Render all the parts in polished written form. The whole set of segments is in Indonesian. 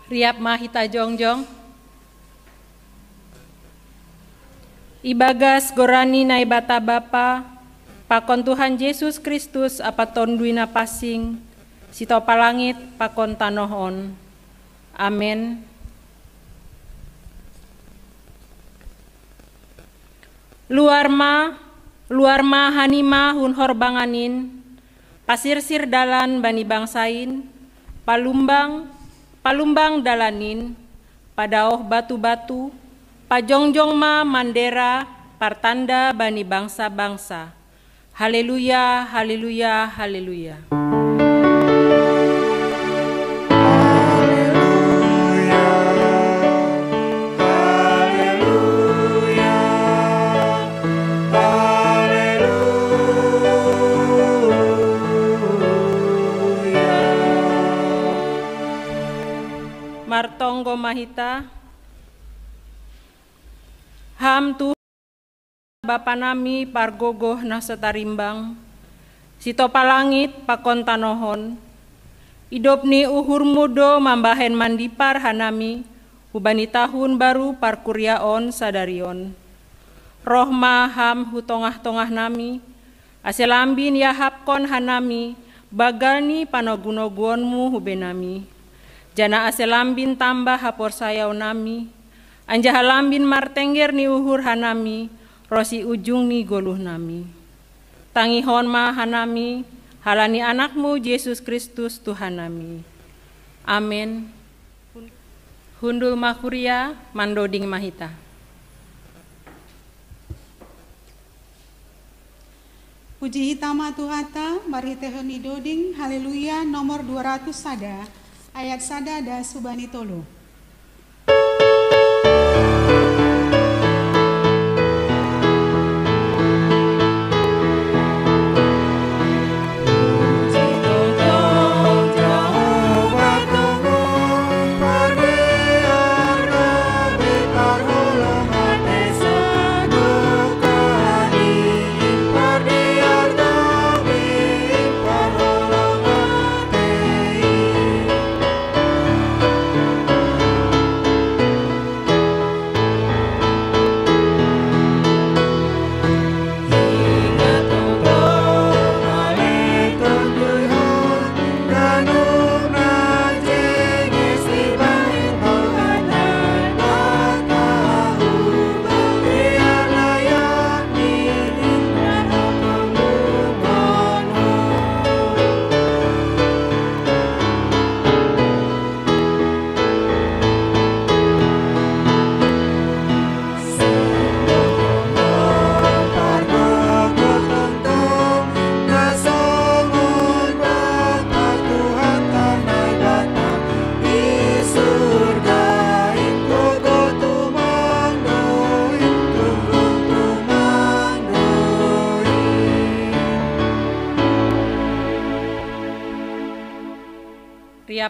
Riap mahita jongjong. Ibagas gorani nai bata bapa, pakon Tuhan Yesus Kristus apa tonduina pasing, sito palangit pakon tanohon. Amen. Luar ma hanima hun horbanganin, pasirsir dalan bani bangsain, palumbang dalanin, padaoh batu-batu, pajongjong ma mandera, partanda bani bangsa-bangsa. Haleluya, haleluya, haleluya. Martonggo mahita, ham Tuhan Bapa nami pargogoh na setarimbang, sito palangit pakon tanohon, idopni uhur mudo mambahen mandipar hanami, hubani tahun baru parkuryaon sadarion. Rohma ham hutongah-tongah nami, aselambin yahapkon hanami, bagalni panogunoguonmu hubenami. Jana aselambin tambah hapor sayaw nami, anjahalambin martengger ni uhur hanami, rosi ujung ni goluh nami. Tangihon ma hanami, halani anakmu Yesus Kristus Tuhan nami. Amin. Hundul makuria mandoding mahita. Puji hitama Tuhata, barhitehon idoding, haleluya nomor 200 sada. Ayat sada da subani tolo.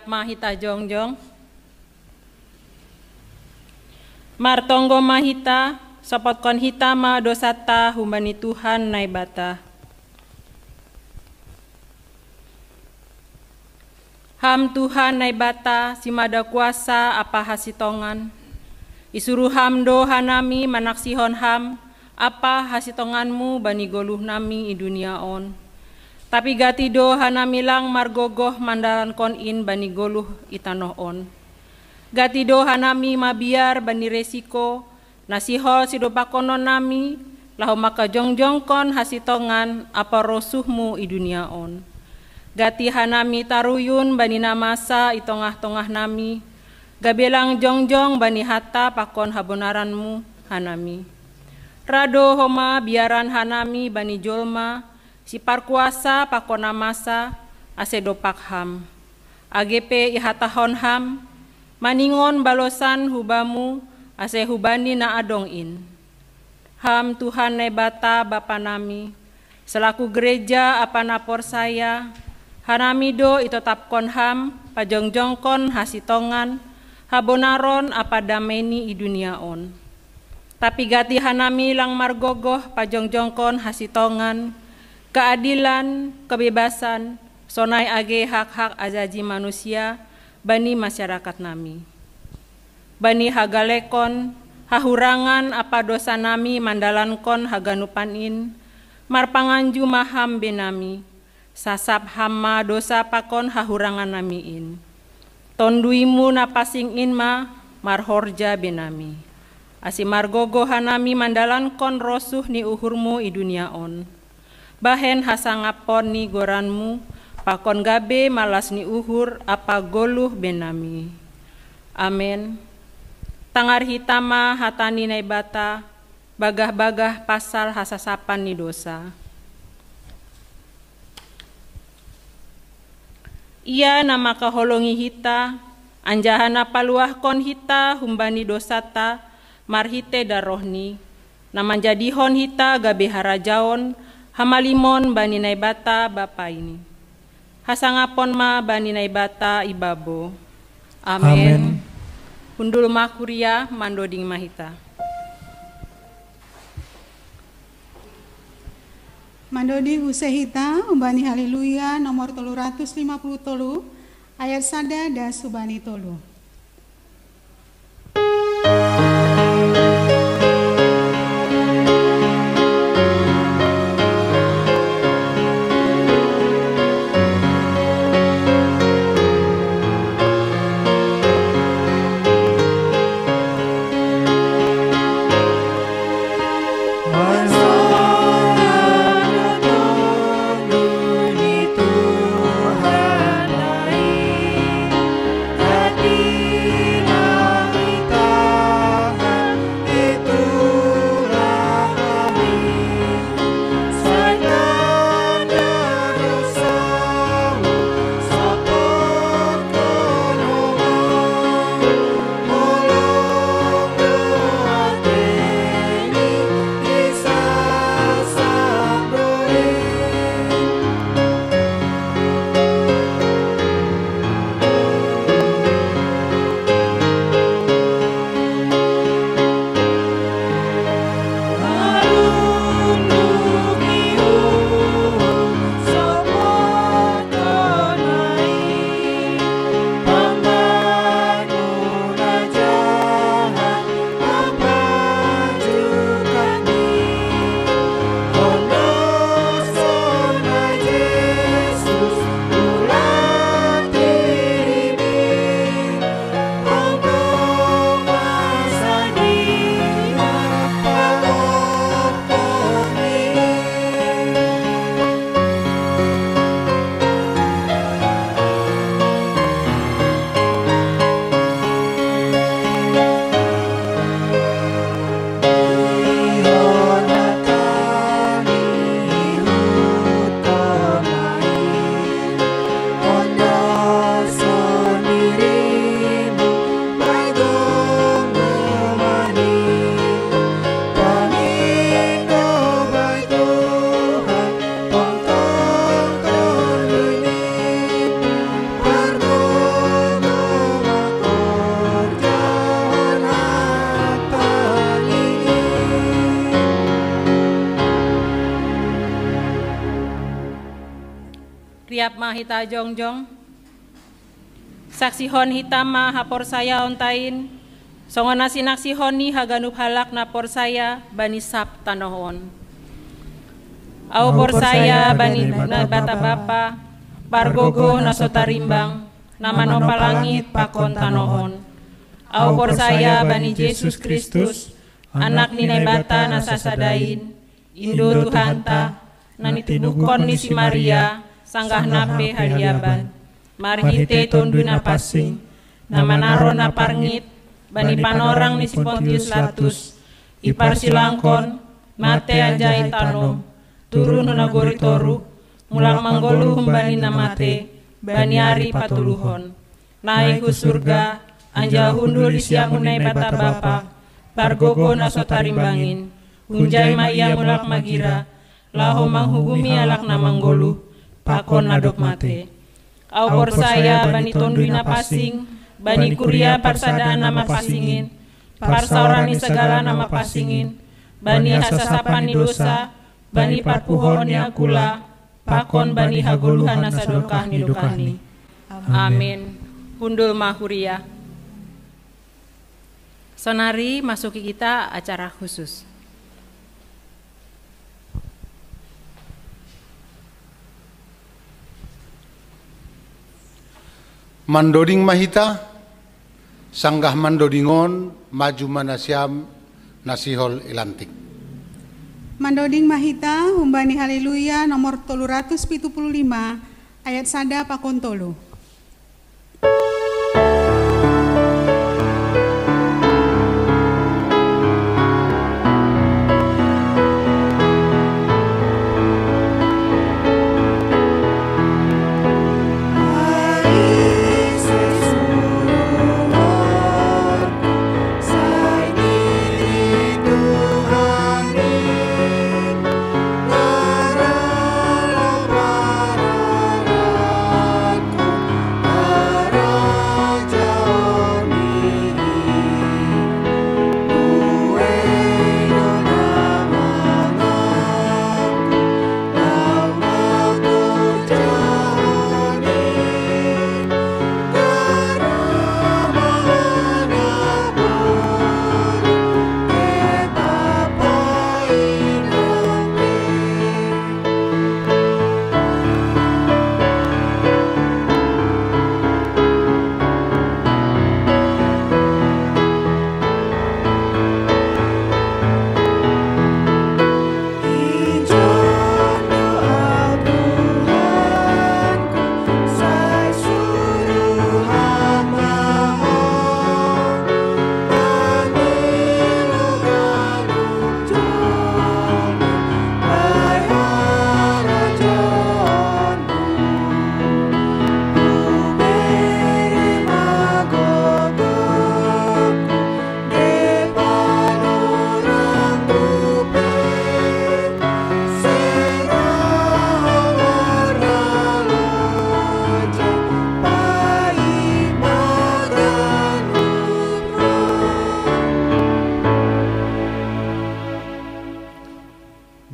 mahita jongjong. Martonggo mahita, sopot kon hitama dosata humbani Tuhan naibata. Ham Tuhan naibata simada kuasa apa hasitongan. Isuruh hamdo hanami manaksihon ham apa hasitonganmu bani goluh nami i dunia on. Tapi gatido hanamilang margogoh mandalan kon in bani goluh itanoh on. Gatido hanami mabiar bani resiko nasihol sidopakonon nami lahu maka jongjongkon hasitongan apa rosuhmu i dunia on. Gati hanami taruyun bani namasa i tongah-tongah nami. Gabelang jongjong bani hata pakon habonaranmu hanami. Rado homa biaran hanami bani jolma si parkuasa pakon namasa asedopak ham. AGP ihatahon ham maningon balosan hubamu ase hubani na adongin. Ham Tuhan nebata Bapa nami selaku gereja apa napor saya hanamido itotapkon ham pajongjongkon hasitongan habonaron apa dameni i dunia on. Tapi gati hanami lang margogoh pajongjongkon hasitongan keadilan kebebasan sonai age hak-hak azazi manusia bani masyarakat nami. Bani hagalekon hahurangan apa dosa nami mandalankon haganupanin marpanganju maham benami sasap hama dosa pakon hahurangan namiin. Tonduimu napasing inma marhorja benami. Asi margogo hanami mandalankon rosuh ni uhurmu i dunia on. Bahen hasangapon ni goranmu pakon gabe malas ni uhur apa goluh benami. Amen. Tangar hitama hatani naibata bagah-bagah pasal hasasapan ni dosa. Ia nama kaholongi hita, anjahana paluah kon hita humbani dosata, marhite darohni, naman jadihon hita gabe harajaon, hamalimon bani naibata bapa ini. Hasangapon ma bani naibata ibabo. Amen. Hundul makuria mandoding mahita. Mandodi Husehita, umbani haleluya nomor 353 ayat sada dan subani tolu. Hati setiap mahita jongjong. Saksi hon hitama hapor saya ontain, songona sinaksi honi haganup halak napor saya bani sap tanohon. Au por saya bani bata bapa, pargogo nasotarimbang, nama nopa langit pakon tanohon. Au por saya bani Yesus Kristus, anak ninai bata nasasadain, Indo Tuhanta, nanitibukon ni si Maria, sanggah nape hadiaban. Marhite tondu na pasing, nama naro na parngit, bani panorang ni si Pontius Latus, ipar silangkon, mate anjay tanom, turun na goritoru, mulak manggolu humbani na mate, bani ari patuluhon. Naik ku surga, anja hundul isiamunay bata bapa, pargogo na sotarimbangin, hunjay maya mulak magira, laho manghugumi alak na manggolu, pakon na dok mate. Au por saya bani tondui na pasing, bani kuria parsadaan nama pasingin, parsaurani segala nama pasingin, bani hasasapan ni dosa, bani parpuhon ni akula, pakon bani hagoluhan na sadokah ni dokahni. Amin. Hundul mahuria. Sonari masuki kita acara khusus. Mandoding mahita, sanggah mandodingon, maju manasyam, nasihol ilantik. Mandoding mahita, humbani haleluya nomor 375, ayat sada pakon tolu.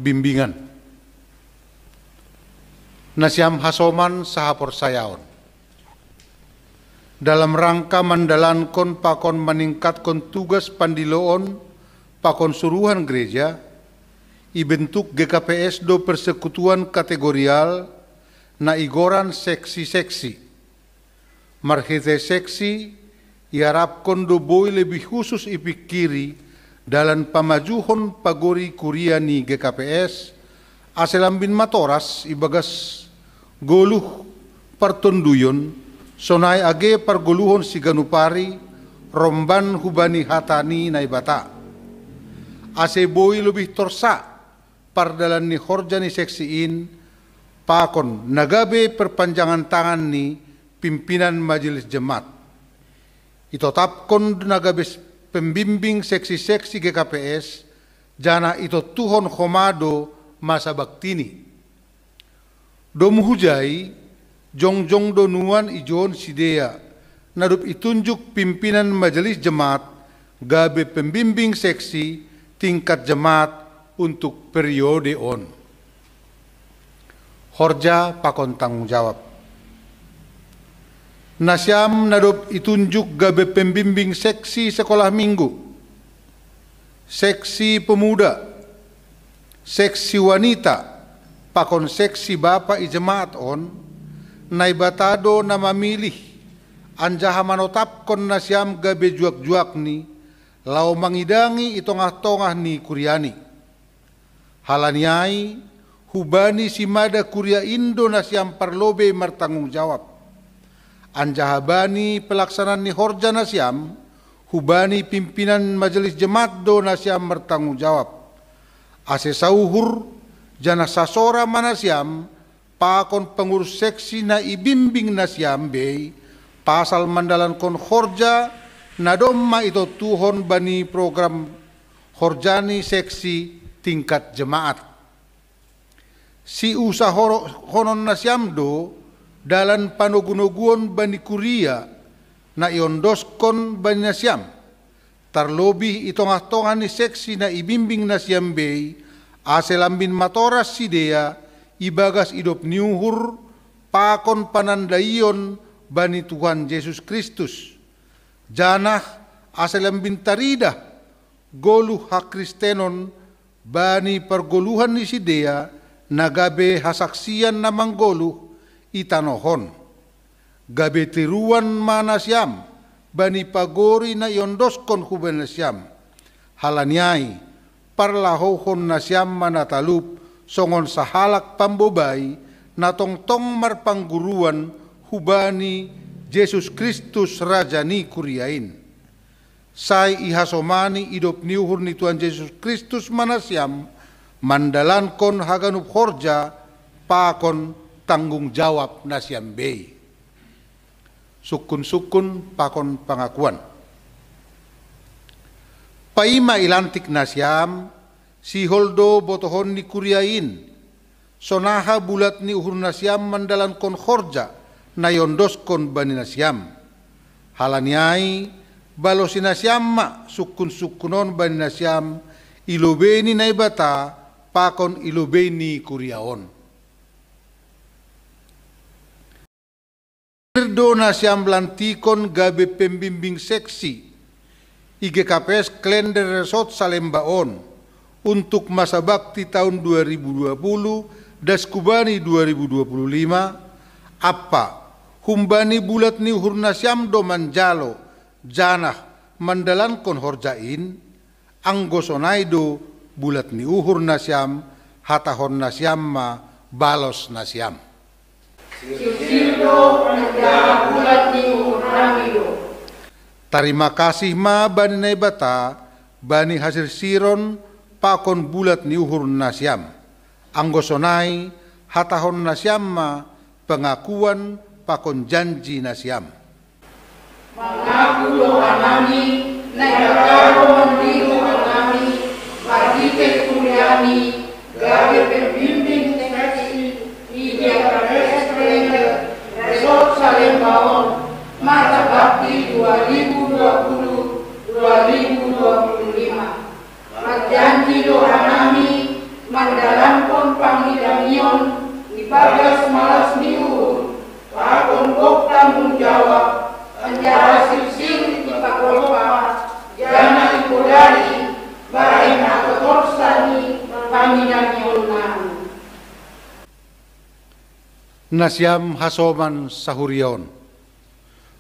Bimbingan Nasyam hasoman sahapor sayaon dalam rangka mandalankon pakon meningkatkan tugas pandiloon pakon suruhan gereja ibentuk GKPS do persekutuan kategorial na igoran seksi-seksi marhete seksi iharapkon do boy lebih khusus ipikiri dalam pamajuhon pagori kuria ni GKPS aselambin matoras ibagas goluh partonduyon sonai age pargoluhon si ganupari romban hubani hatani naibata ase boy lebih torsa pardalan ni horja ni seksiin pakon nagabe perpanjangan tangan ni pimpinan majelis jemaat itotapkon nagabe pembimbing seksi-seksi GKPS jana itu tuhon homado masa baktini. Domu hujai jongjong donuan ijon sidea nadup itunjuk pimpinan majelis jemaat gabe pembimbing seksi tingkat jemaat untuk periode on. Horja pakon tanggung jawab. Nasiam nadop itunjuk gabe pembimbing seksi sekolah minggu, seksi pemuda, seksi wanita, pakon seksi bapa i jemaat on, naibatado na mamilih, anjaha manotapkon nasiam gabe juak-juak ni, lau mangidangi itongah-tongah ni kuriani. Halaniai, hubani simada kuria Indo nasiam parlobe martanggung jawab. Anjahabani pelaksanaan ni horja nasiam, hubani pimpinan majelis jemaat do nasiam bertanggung jawab. Ase sauhur jana sasora manasiam, pakon pengurus seksi na ibimbing nasiam bei, pasal mandalan kon horja na domma itu tuhon bani program horjani seksi tingkat jemaat. Si usah honon nasiam do, dalan panogunoguon bani kuria na iondoskon bani nasiam. Tarlobih itongah-tongah ni seksi na ibimbing nasiam bei, aselambin matoras sidea, ibagas idop niuhur, pakon panandaion bani Tuhan Yesus Kristus. Janah aselambin taridah, goluh hak Kristenon, bani pergoluhan ni sidea, nagabe hasaksian namang goluh, itanohon. Gabe tiruan manasiam, bani pagori na yondoskon huben nasiam. Halaniai, parlahohon nasiam manatalup, songon sahalak pambobay, na tongtong marpangguruan, hubani Yesus Kristus Raja ni kuriain. Say ihasomani idop niuhur ni Tuhan Yesus Kristus manasiam, mandalankon haganup horja, pakon tanggung jawab nasiam bei. Sukun-sukun pakon pengakuan. Paima ilantik nasiam, si holdo botohon ni kuriain, sonaha bulat ni uhur nasiam mandalan kon horja, na yondoskon bani nasiam. Halaniai, balosi nasiam ma, sukun-sukunon bani nasiam, ilobeni naibata, pakon ilobeni kuriaon. Irdo nasiam lantikon gabe pembimbing seksi IGKPS Klender Resort Salembaon untuk masa bakti tahun 2020 Daskubani 2025 apa humbani bulat ni uhur nasiam do manjalo janah mandalankon horjain anggosonaido bulat ni uhur nasiam hatahon nasiam ma balos nasiam. Terima kasih ma bani naibata bani hasil siron pakon bulat ni uhur nasiam anggosonai hatahon nasiam ma pengakuan pakon janji nasiam. Mengaku doa nami negara mendiru nami bagi kuliani gawe pembimbing seksi IGKPS Klender Resort Salembaon masa bakti 2020-2025. Berjanji doa nami mandalankan pangidamion ibagas malas niur pakon kok tanggung jawab anjara silsil ipakolopa jana ikodari baik nakotorsani pangidamion nami. Nasiam hasoman sahurion.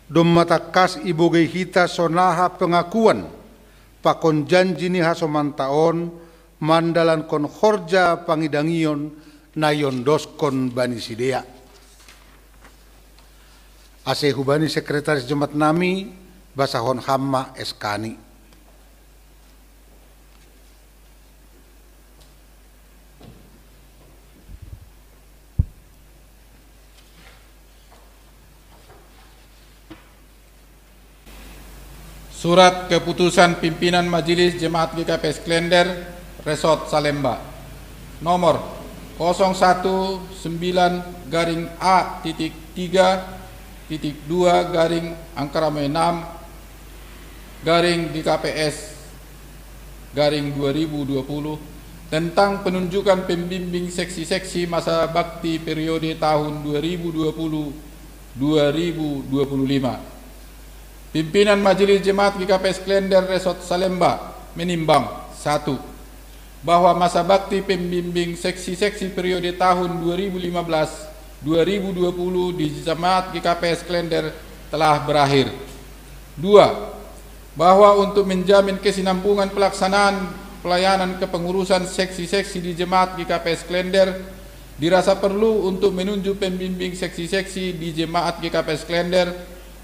Domatakas ibogay hita sonaha pengakuan pakon janji ni hasoman taon mandalan kon horja pangidangion na yondoskon bani sidea. Ase hubani sekretaris jemaat nami basahon hamma eskani. Surat Keputusan Pimpinan Majelis Jemaat GKPS Klender Resort Salemba nomor 019A.3.2/angka 6 GKPS 2020 tentang penunjukan pembimbing seksi-seksi masa bakti periode tahun 2020-2025. Pimpinan Majelis Jemaat GKPS Klender Resort Salemba menimbang: 1. Bahwa masa bakti pembimbing seksi-seksi periode tahun 2015-2020 di Jemaat GKPS Klender telah berakhir. 2. Bahwa untuk menjamin kesinambungan pelaksanaan pelayanan kepengurusan seksi-seksi di Jemaat GKPS Klender, dirasa perlu untuk menunjuk pembimbing seksi-seksi di Jemaat GKPS Klender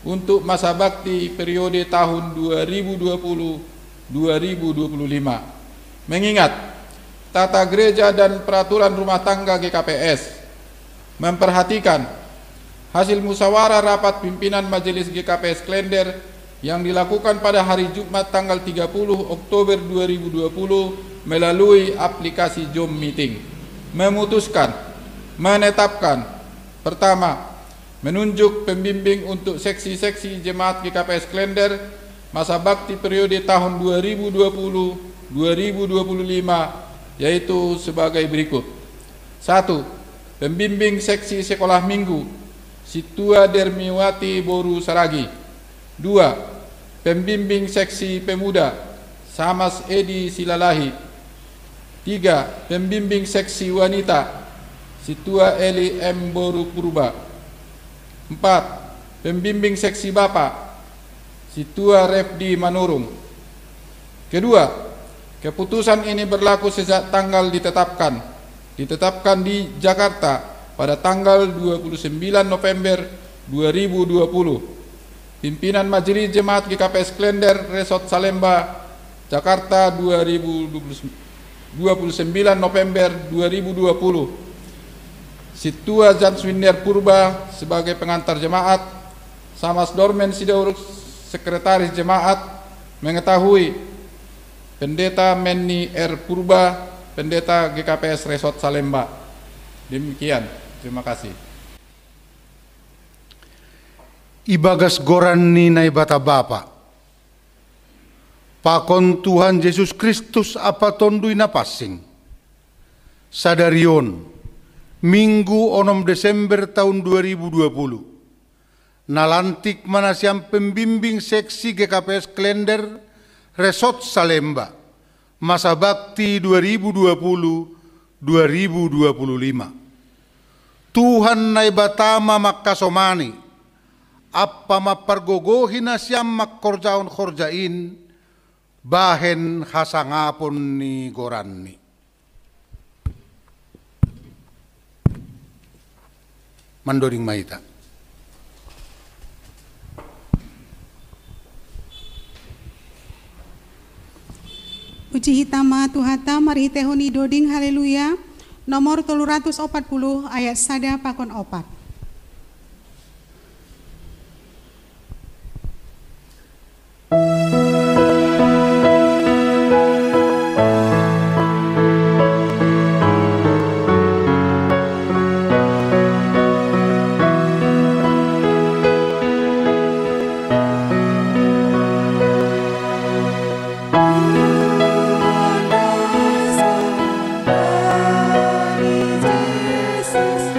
untuk masa bakti periode tahun 2020-2025. Mengingat tata gereja dan peraturan rumah tangga GKPS, memperhatikan hasil musyawarah rapat pimpinan Majelis GKPS Klender yang dilakukan pada hari Jumat tanggal 30 Oktober 2020 melalui aplikasi Zoom Meeting, memutuskan menetapkan: pertama, menunjuk pembimbing untuk seksi-seksi Jemaat GKPS Klender masa bakti periode tahun 2020-2025, yaitu sebagai berikut. 1. Pembimbing seksi sekolah minggu Situa Dermiwati Boru Saragi. 2. Pembimbing seksi pemuda Samas Edi Silalahi. 3. Pembimbing seksi wanita Situa Eli M. Boru Purba. 4. Pembimbing seksi bapak Situa Refdi Manurung. Kedua, keputusan ini berlaku sejak tanggal ditetapkan di Jakarta pada tanggal 29 November 2020. Pimpinan Majelis Jemaat GKPS Klender Resort Salemba, Jakarta, 29 November 2020. Situa Janswinder Purba sebagai pengantar jemaat, Samas Dormen Sidaurus Sekretaris Jemaat, mengetahui Pendeta Menni R. Purba, Pendeta GKPS Resort Salemba. Demikian, terima kasih. Ibagas goran ni nai bata bapa. Pakon Tuhan Yesus Kristus apa tondui na passing. Sadarion, Minggu 6 Desember tahun 2020. Nalantik manasiam pembimbing seksi GKPS Klender Resort Salemba. Masa bakti 2020-2025. Tuhan nai batama makasomani. Apa mapargogohin na siyang makkorjaon-korjain, bahen hasangapon ni goranni. Mandoring maita. Puji hitama Tuhata marhitehoni doding haleluya. Nomor 340 ayat 1 pakon 4. Yesus,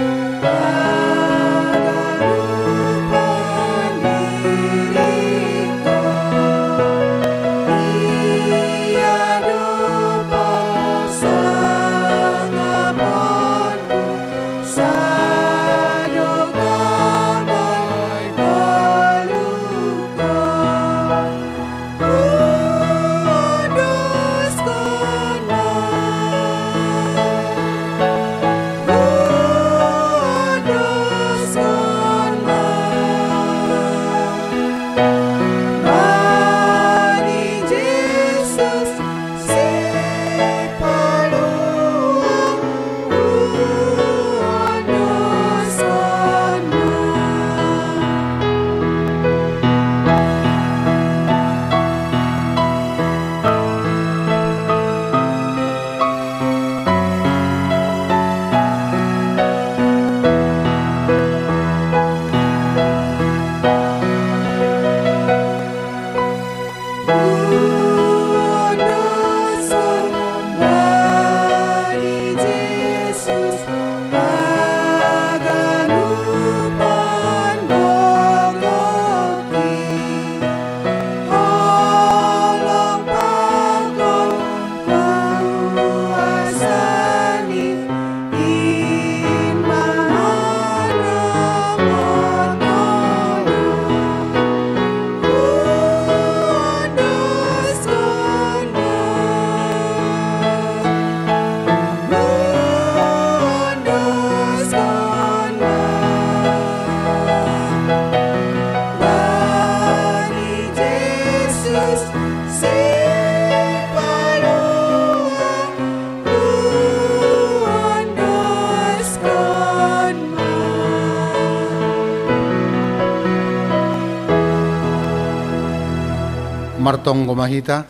Martong gomahita.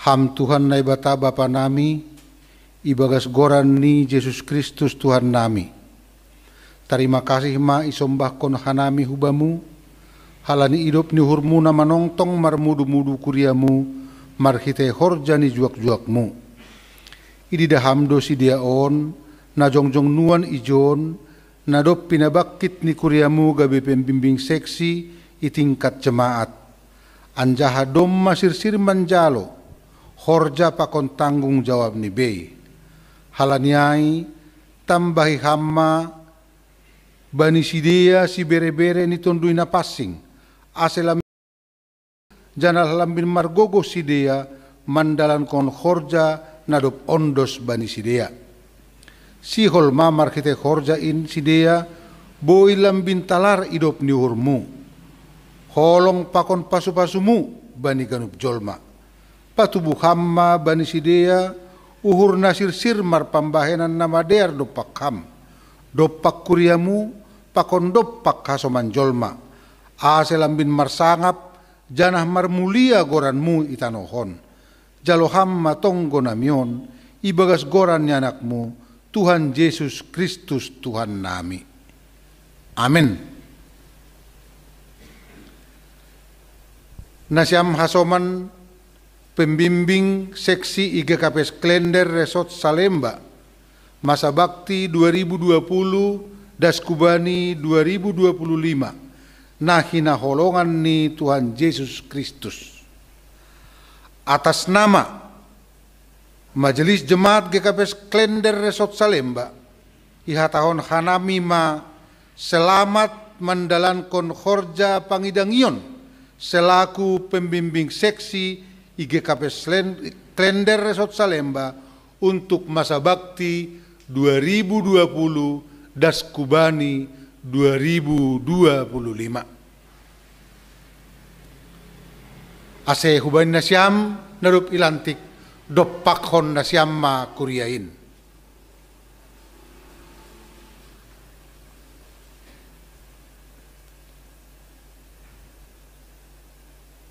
Ham Tuhan nai bata Bapa nami, ibagas goran ni Yesus Kristus Tuhan nami. Terima kasih ma isombah kon hanami hubamu, halani hidup ni hurmu na manongtong marmudu-mudu kuriamu, marhite horjani juak-juakmu. Idi dahamdo si dia on, na jongjong nuan ijon, na dop pinabakit ni kuriamu gabe pembimbing seksi itingkat jemaat. Anjaha dom masir-sir manjalo, horja pakon tanggung jawab ni bei. Halaniai tambahi hamma bani sidea si bere-bere ni tondui na passing. Aselam janal lambin margogo sidea mandalan kon horja nadop ondos bani sidea. Si holma markite horja in sidea boi lambin talar idop ni hurmu. Holong pakon pasu-pasumu bani ganup jolma. Patubuh hamma bani sidea uhur nasir-sir mar pambahenan nama der dopak ham. Dopak kuriamu pakon dopak hasoman jolma. Ase lambin marsangap janah marmulia goranmu itanohon. Jalo hamma tonggo namion ibagas goran anakmu Tuhan Yesus Kristus Tuhan nami. Amin. Nasiam hasoman pembimbing seksi IGKP Sklender Resort Salemba masa bakti 2020 Daskubani 2025 nahina holongan ni Tuhan Yesus Kristus. Atas nama Majelis Jemaat GKP Sklender Resort Salemba, ihatahon hanami ma selamat mendalankan horja pangidangion selaku pembimbing seksi IGKP Sklender Resort Salemba untuk masa bakti 2020 Daskubani 2025. Ase hubani nasyam narup ilantik dopak hon nasyam ma kuriain.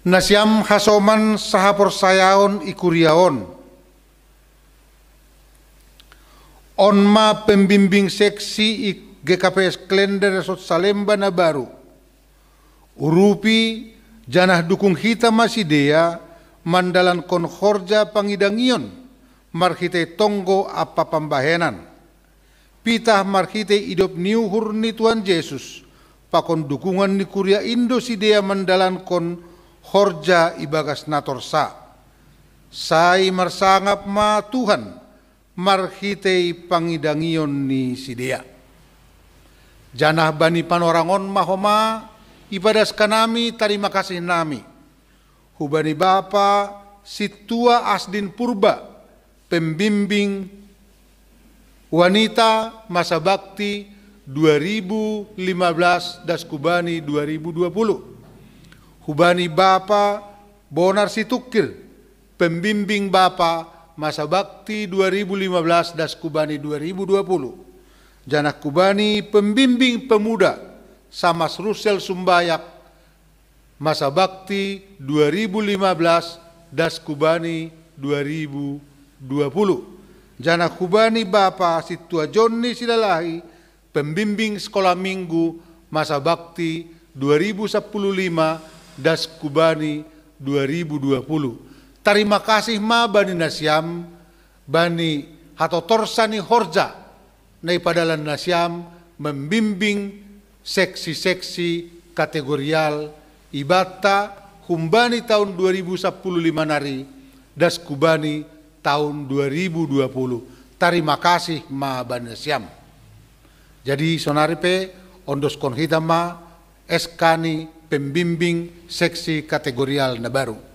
Nasyam hasoman sahapor sayaon ikuriaon. Onma pembimbing seksi GKP Sklender Resort Salemba na baru. Urupi janah dukung hita masidea mandalan kon horja pangidangion marhite tonggo apa pambahenan. Pitah marhite idop niuhur ni Tuhan Yesus pakon dukungan ni kuria Indo sidea mandalan kon horja ibagas natorsa. Sai marsangap ma Tuhan marhite pangidangion ni sidea. Janah bani panorangon mahoma ibadas kanami terima kasih nami. Hubani Bapa Situa Asdin Purba pembimbing wanita masa bakti 2015 Daskubani 2020. Hubani Bapa Bonar Situkir pembimbing Bapa masa bakti 2015 Daskubani 2020. Janah Kubani pembimbing pemuda Samas Rusel Sumbayak masa bakti 2015 Daskubani 2020. Janah Kubani Bapa Situa Jonni Silalahi pembimbing sekolah minggu masa bakti 2015 Daskubani 2020. Terima kasih ma bani nasyam bani hatotorsani horja nai padalan nasyam membimbing seksi-seksi kategorial ibata humbani tahun 2015 nari Daskubani tahun 2020. Terima kasih ma bani nasyam. Jadi sonaripe ondos kon hitama eskani pembimbing seksi kategorial na baru.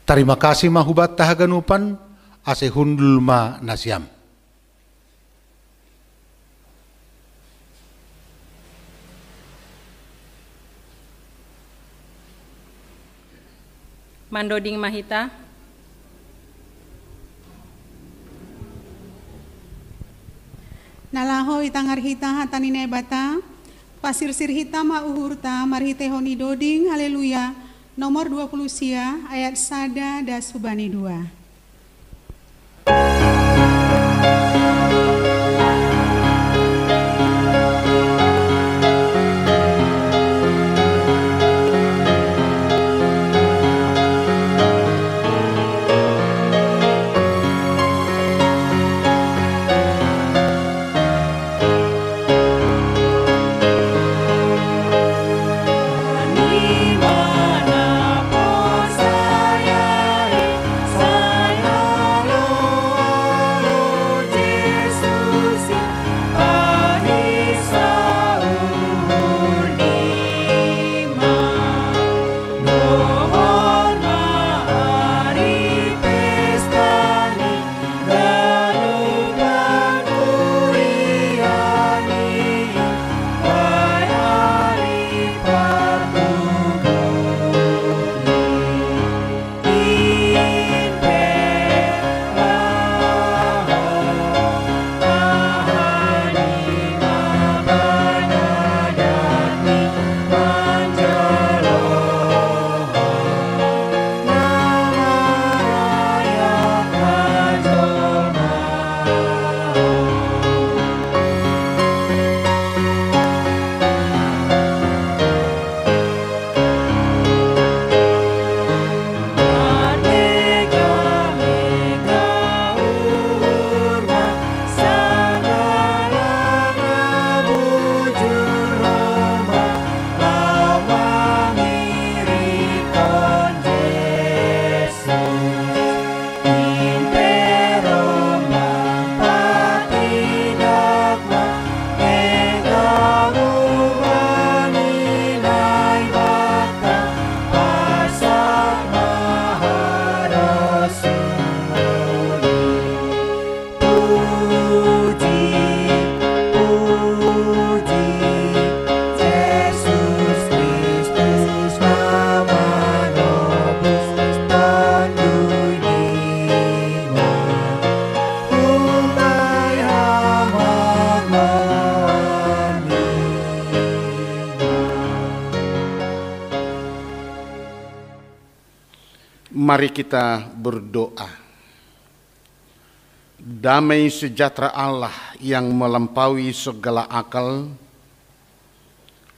Terima kasih mahubat tahaganupan ase hundul ma nasiam. Mandoding mahita. Nalaho itangar hita hatanine bata, pasirsir hita ma uhurta marhite honi doding, haleluya, nomor 20 sia, ayat sada da subani 2. Mari kita berdoa. Damai sejahtera Allah yang melampaui segala akal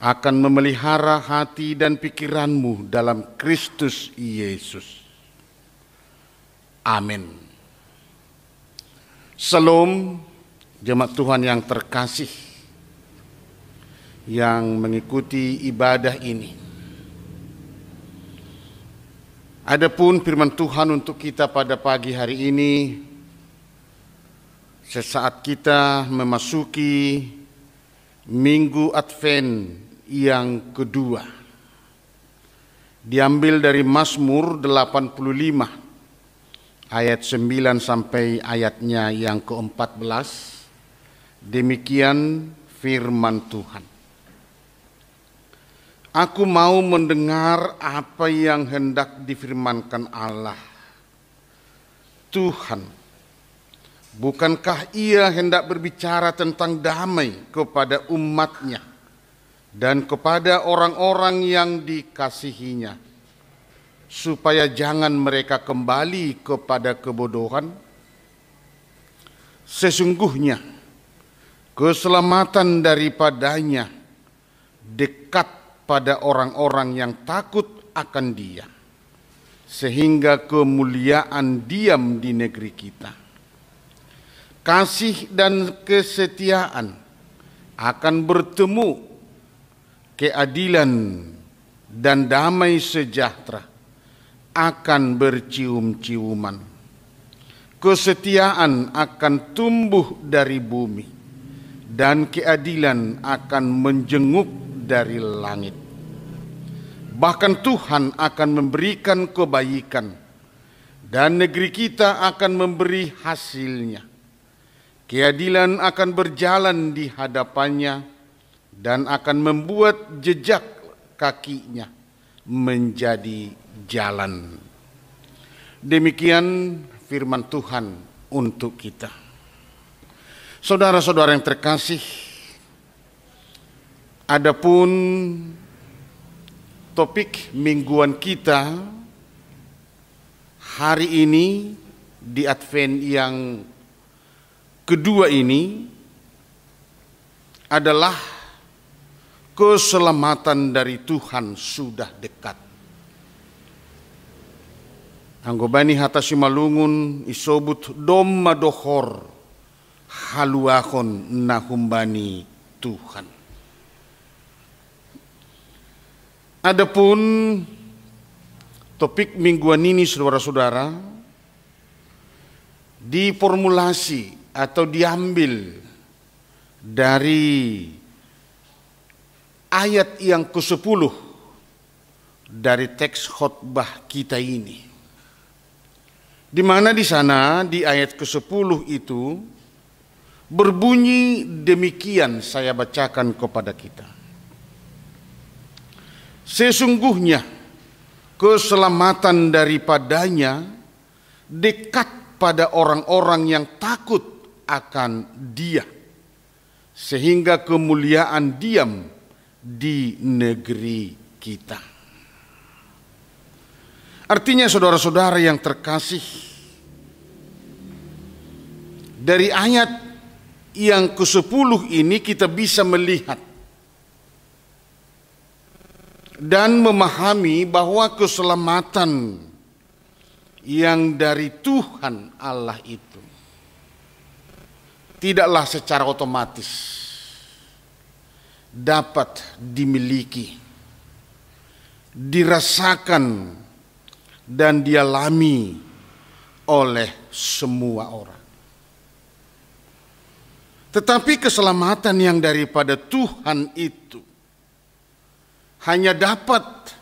akan memelihara hati dan pikiranmu dalam Kristus Yesus. Amin. Salam, jemaat Tuhan yang terkasih yang mengikuti ibadah ini. Adapun firman Tuhan untuk kita pada pagi hari ini, sesaat kita memasuki Minggu Advent yang kedua, diambil dari Mazmur 85 ayat 9 sampai ayatnya yang ke-14. Demikian firman Tuhan. Aku mau mendengar apa yang hendak difirmankan Allah. Tuhan, bukankah Ia hendak berbicara tentang damai kepada umat-Nya dan kepada orang-orang yang dikasihinya, supaya jangan mereka kembali kepada kebodohan? Sesungguhnya keselamatan daripadanya dekat pada orang-orang yang takut akan Dia, sehingga kemuliaan diam di negeri kita. Kasih dan kesetiaan akan bertemu, keadilan dan damai sejahtera akan bercium-ciuman. Kesetiaan akan tumbuh dari bumi, dan keadilan akan menjenguk dari langit. Bahkan Tuhan akan memberikan kebaikan dan negeri kita akan memberi hasilnya. Keadilan akan berjalan di hadapannya dan akan membuat jejak kakinya menjadi jalan. Demikian firman Tuhan untuk kita. Saudara-saudara yang terkasih, adapun topik mingguan kita hari ini di Advent yang kedua ini adalah keselamatan dari Tuhan sudah dekat. Anggobani hatasi malungun isobut domma dohor haluahon nahumbani Tuhan. Adapun topik mingguan ini saudara-saudara diformulasi atau diambil dari ayat yang ke-10 dari teks khotbah kita ini. Di mana di sana di ayat ke-10 itu berbunyi demikian, saya bacakan kepada kita. Sesungguhnya keselamatan daripadanya dekat pada orang-orang yang takut akan Dia, sehingga kemuliaan diam di negeri kita. Artinya saudara-saudara yang terkasih, dari ayat yang ke-10 ini kita bisa melihat dan memahami bahwa keselamatan yang dari Tuhan Allah itu tidaklah secara otomatis dapat dimiliki, dirasakan dan dialami oleh semua orang. Tetapi keselamatan yang daripada Tuhan itu hanya dapat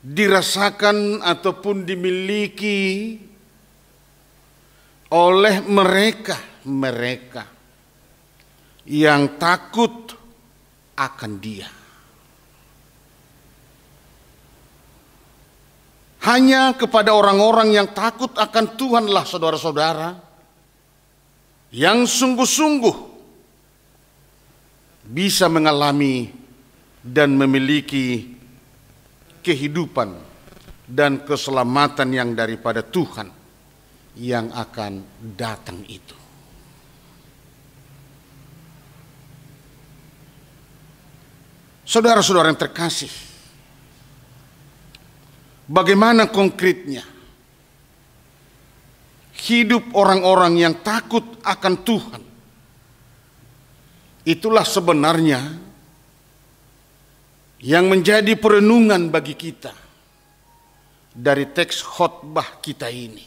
dirasakan ataupun dimiliki oleh mereka yang takut akan Dia. Hanya kepada orang-orang yang takut akan Tuhanlah saudara-saudara yang sungguh-sungguh bisa mengalami dan memiliki kehidupan dan keselamatan yang daripada Tuhan yang akan datang itu. Saudara-saudara yang terkasih, bagaimana konkretnya hidup orang-orang yang takut akan Tuhan? Itulah sebenarnya yang menjadi perenungan bagi kita dari teks khotbah kita ini,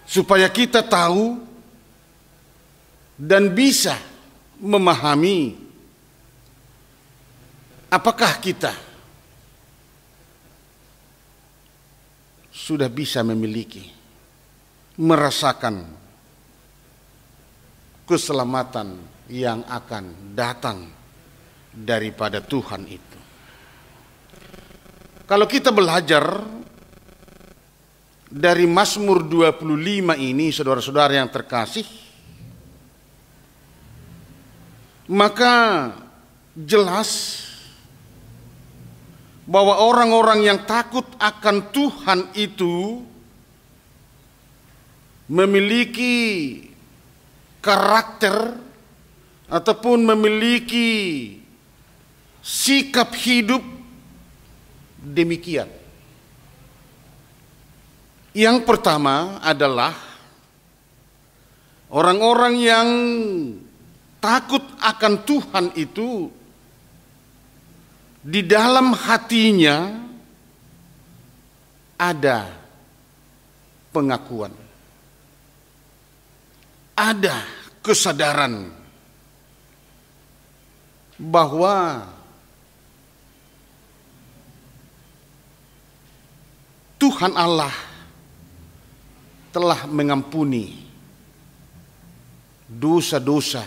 supaya kita tahu dan bisa memahami apakah kita sudah bisa memiliki, merasakan keselamatan yang akan datang daripada Tuhan itu. Kalau kita belajar dari Mazmur 25 ini, saudara-saudara yang terkasih, maka jelas bahwa orang-orang yang takut akan Tuhan itu memiliki karakter ataupun memiliki sikap hidup demikian. Yang pertama adalah orang-orang yang takut akan Tuhan itu di dalam hatinya ada pengakuan, ada kesadaran bahwa Tuhan Allah telah mengampuni dosa-dosa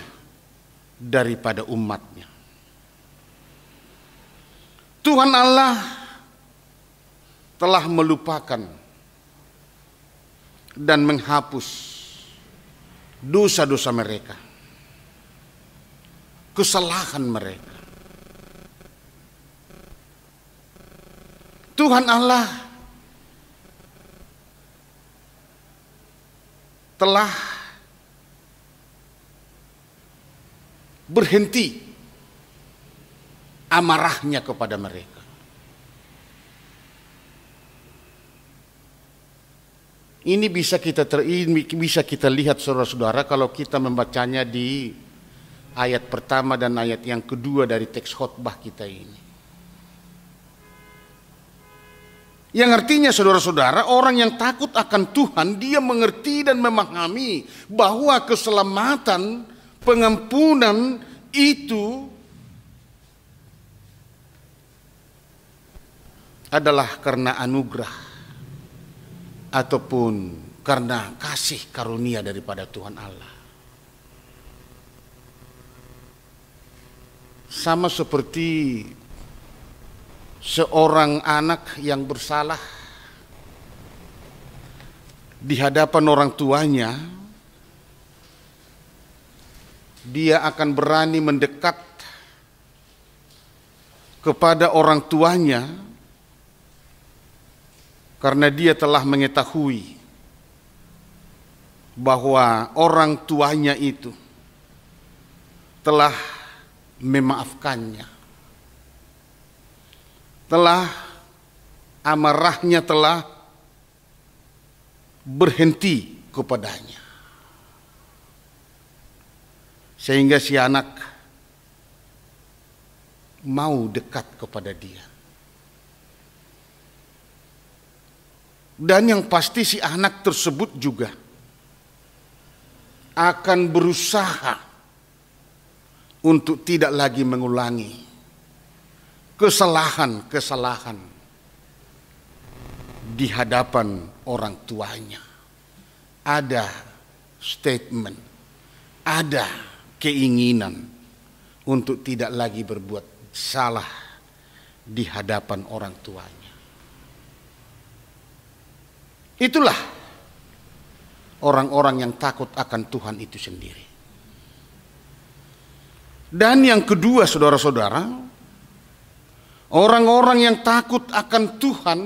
daripada umatnya. Tuhan Allah telah melupakan dan menghapus dosa-dosa mereka, kesalahan mereka. Tuhan Allah telah berhenti amarahnya kepada mereka. Ini bisa kita lihat saudara-saudara kalau kita membacanya di ayat pertama dan ayat yang kedua dari teks khotbah kita ini. Yang artinya saudara-saudara, orang yang takut akan Tuhan, dia mengerti dan memahami bahwa keselamatan, pengampunan itu adalah karena anugerah ataupun karena kasih karunia daripada Tuhan Allah. Sama seperti seorang anak yang bersalah di hadapan orang tuanya, dia akan berani mendekat kepada orang tuanya karena dia telah mengetahui bahwa orang tuanya itu telah memaafkannya, telah amarahnya telah berhenti kepadanya, sehingga si anak mau dekat kepada dia. Dan yang pasti si anak tersebut juga akan berusaha untuk tidak lagi mengulangi kesalahan-kesalahan di hadapan orang tuanya. Ada statement, ada keinginan untuk tidak lagi berbuat salah di hadapan orang tuanya. Itulah orang-orang yang takut akan Tuhan itu sendiri. Dan yang kedua saudara-saudara, orang-orang yang takut akan Tuhan,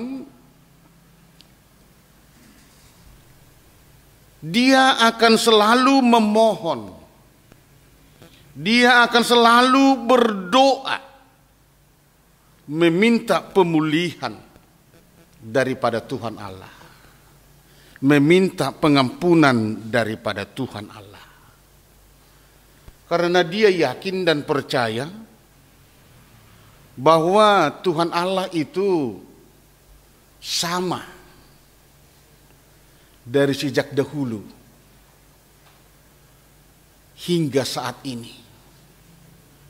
dia akan selalu memohon, dia akan selalu berdoa, meminta pemulihan daripada Tuhan Allah, meminta pengampunan daripada Tuhan Allah. Karena dia yakin dan percaya bahwa Tuhan Allah itu sama dari sejak dahulu hingga saat ini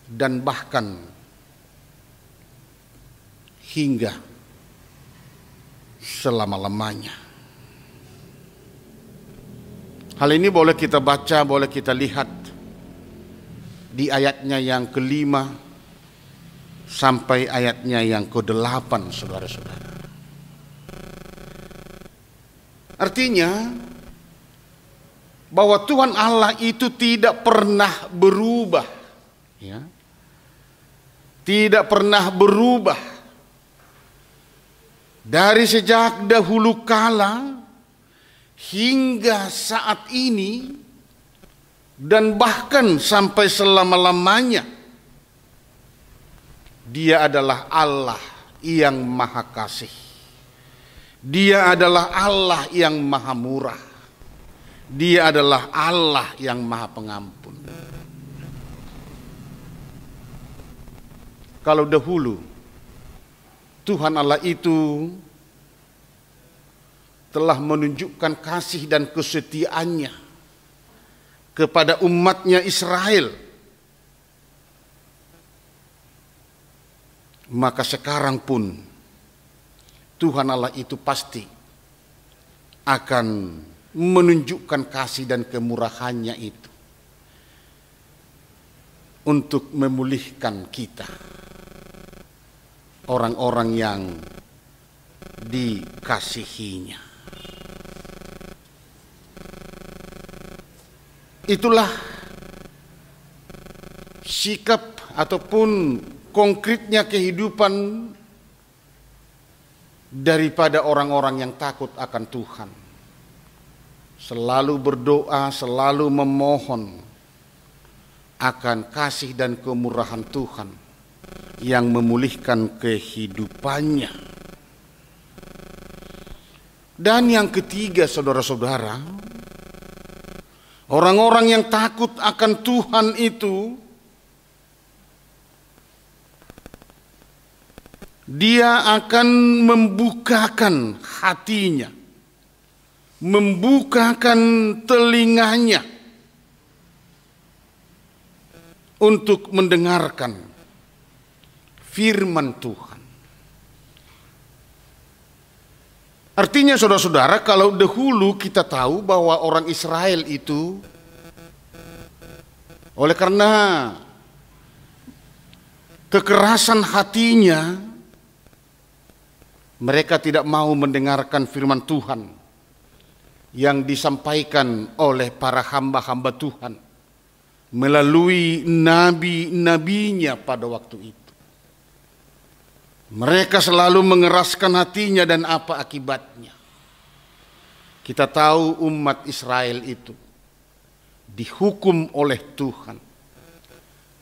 dan bahkan hingga selama-lamanya. Hal ini boleh kita baca, boleh kita lihat di ayatnya yang ke-5 sampai ayatnya yang ke-8, saudara-saudara. Artinya bahwa Tuhan Allah itu tidak pernah berubah, ya. Tidak pernah berubah dari sejak dahulu kala hingga saat ini dan bahkan sampai selama-lamanya. Dia adalah Allah yang maha kasih. Dia adalah Allah yang maha murah. Dia adalah Allah yang maha pengampun. Kalau dahulu Tuhan Allah itu telah menunjukkan kasih dan kesetiaannya kepada umatnya Israel, maka sekarang pun Tuhan Allah itu pasti akan menunjukkan kasih dan kemurahannya itu untuk memulihkan kita, orang-orang yang dikasihinya. Itulah sikap ataupun konkretnya kehidupan daripada orang-orang yang takut akan Tuhan. Selalu berdoa, selalu memohon akan kasih dan kemurahan Tuhan yang memulihkan kehidupannya. Dan yang ketiga, saudara-saudara, orang-orang yang takut akan Tuhan itu, dia akan membukakan hatinya, membukakan telinganya untuk mendengarkan firman Tuhan. Artinya saudara-saudara, kalau dahulu kita tahu bahwa orang Israel itu oleh karena kekerasan hatinya, mereka tidak mau mendengarkan firman Tuhan yang disampaikan oleh para hamba-hamba Tuhan melalui nabi-nabinya pada waktu itu. Mereka selalu mengeraskan hatinya, dan apa akibatnya? Kita tahu umat Israel itu dihukum oleh Tuhan.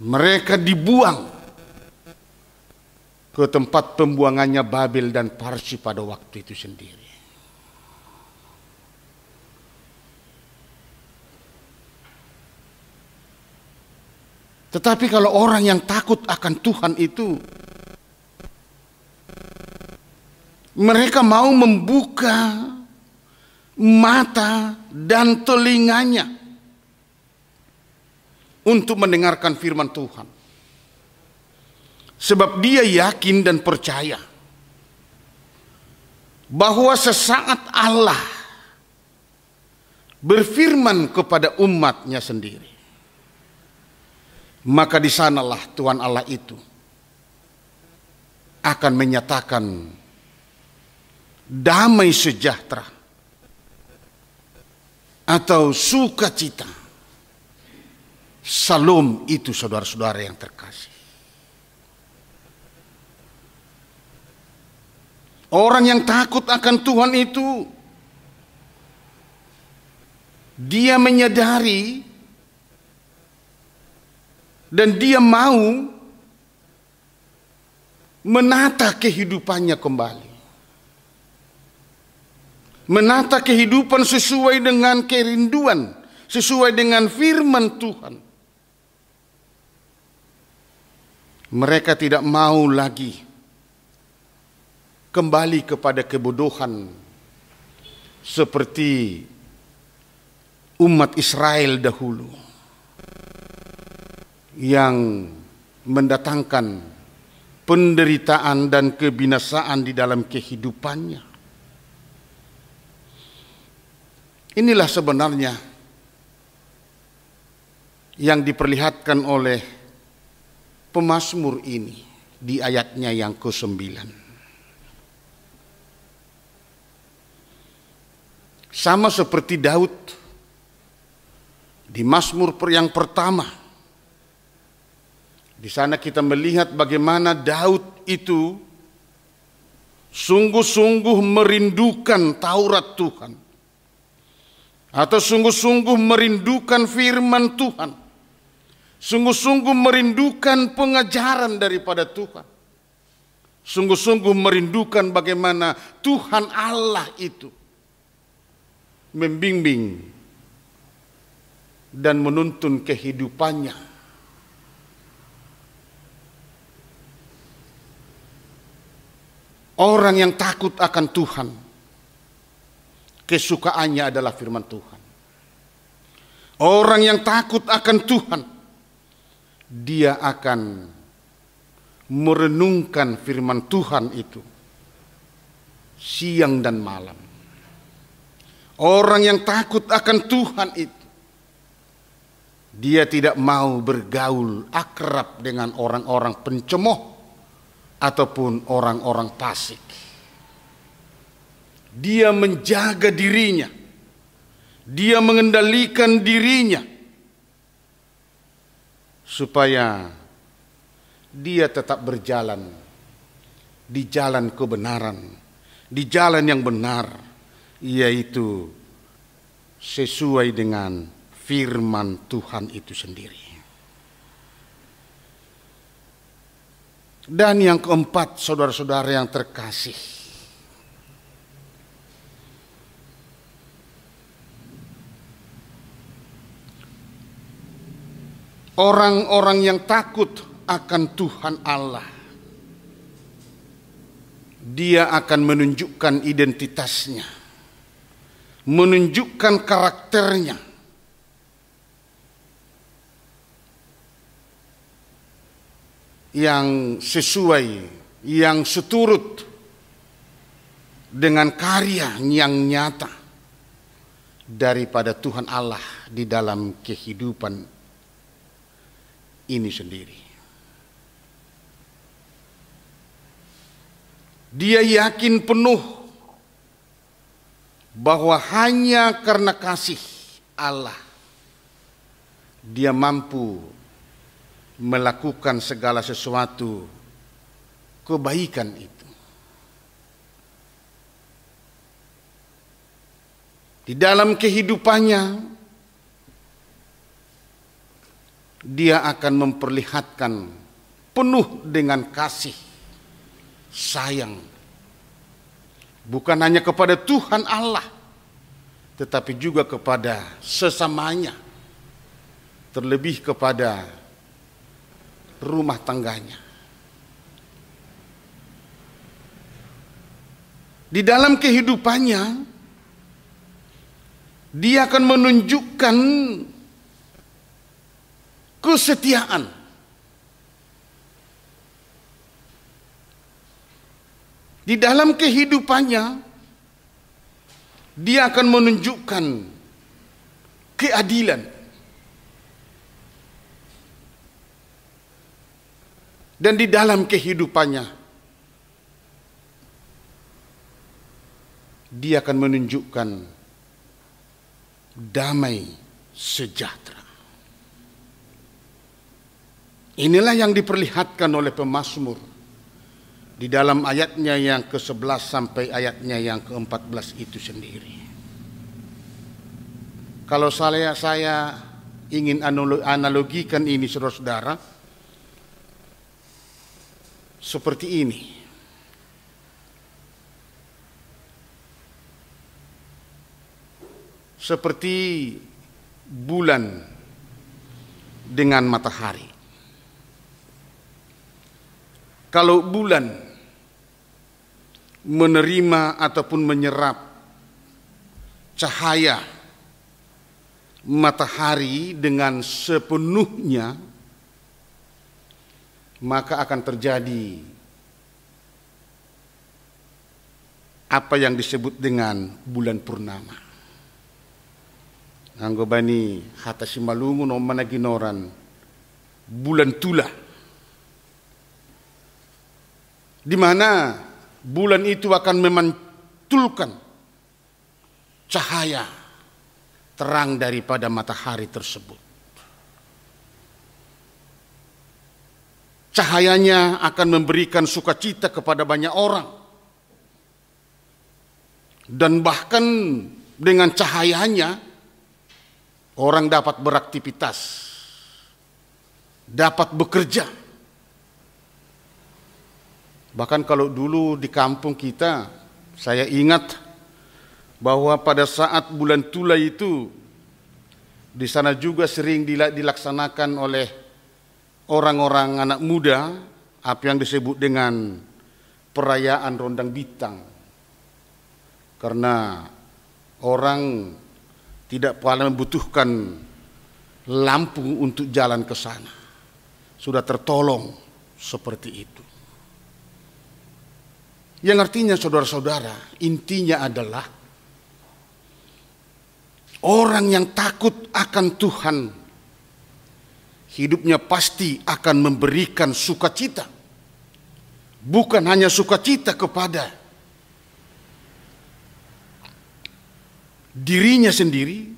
Mereka dibuang ke tempat pembuangannya Babel dan Parsi pada waktu itu sendiri. Tetapi kalau orang yang takut akan Tuhan itu, mereka mau membuka mata dan telinganya untuk mendengarkan firman Tuhan. Sebab dia yakin dan percaya bahwa sesaat Allah berfirman kepada umatnya sendiri, maka di sanalah Tuhan Allah itu akan menyatakan damai sejahtera atau sukacita. Salom itu, saudara-saudara yang terkasih. Orang yang takut akan Tuhan itu, dia menyadari dan dia mau menata kehidupannya kembali. Menata kehidupan sesuai dengan kerinduan, sesuai dengan firman Tuhan. Mereka tidak mau lagi kembali kepada kebodohan seperti umat Israel dahulu yang mendatangkan penderitaan dan kebinasaan di dalam kehidupannya. Inilah sebenarnya yang diperlihatkan oleh pemazmur ini di ayatnya yang ke-9. Sama seperti Daud di Mazmur yang pertama. Di sana kita melihat bagaimana Daud itu sungguh-sungguh merindukan Taurat Tuhan, atau sungguh-sungguh merindukan firman Tuhan, sungguh-sungguh merindukan pengajaran daripada Tuhan, sungguh-sungguh merindukan bagaimana Tuhan Allah itu membimbing dan menuntun kehidupannya. Orang yang takut akan Tuhan, kesukaannya adalah firman Tuhan. Orang yang takut akan Tuhan, dia akan merenungkan firman Tuhan itu siang dan malam. Orang yang takut akan Tuhan itu, dia tidak mau bergaul akrab dengan orang-orang pencemooh ataupun orang-orang fasik. Dia menjaga dirinya, dia mengendalikan dirinya supaya dia tetap berjalan di jalan kebenaran, di jalan yang benar, yaitu sesuai dengan firman Tuhan itu sendiri. Dan yang keempat, saudara-saudara yang terkasih, orang-orang yang takut akan Tuhan Allah, dia akan menunjukkan identitasnya, menunjukkan karakternya. Yang sesuai, yang seturut dengan karya yang nyata daripada Tuhan Allah di dalam kehidupan ini sendiri. Dia yakin penuh bahwa hanya karena kasih Allah dia mampu melakukan segala sesuatu kebaikan itu. Di dalam kehidupannya dia akan memperlihatkan penuh dengan kasih sayang, bukan hanya kepada Tuhan Allah, tetapi juga kepada sesamanya, terlebih kepada rumah tangganya. Di dalam kehidupannya dia akan menunjukkan kesetiaan. Di dalam kehidupannya dia akan menunjukkan keadilan. Dan di dalam kehidupannya dia akan menunjukkan damai sejahtera. Inilah yang diperlihatkan oleh pemazmur di dalam ayatnya yang ke-11 sampai ayatnya yang ke-14 itu sendiri. Kalau saya ingin analogikan ini, saudara-saudara, seperti ini. Seperti bulan dengan matahari. Kalau bulan menerima ataupun menyerap cahaya matahari dengan sepenuhnya, maka akan terjadi apa yang disebut dengan bulan purnama. Anggo bani hata simalungu no managinoran bulan tula, di mana bulan itu akan memantulkan cahaya terang daripada matahari tersebut. Cahayanya akan memberikan sukacita kepada banyak orang. Dan bahkan dengan cahayanya orang dapat beraktivitas, dapat bekerja. Bahkan kalau dulu di kampung kita, saya ingat bahwa pada saat bulan Tula itu di sana juga sering dilaksanakan oleh orang-orang anak muda apa yang disebut dengan perayaan Rondang Bintang. Karena orang tidak pernah membutuhkan lampu untuk jalan ke sana. Sudah tertolong seperti itu. Yang artinya saudara-saudara, intinya adalah Orang yang takut akan Tuhan, hidupnya pasti akan memberikan sukacita. Bukan hanya sukacita kepada dirinya sendiri,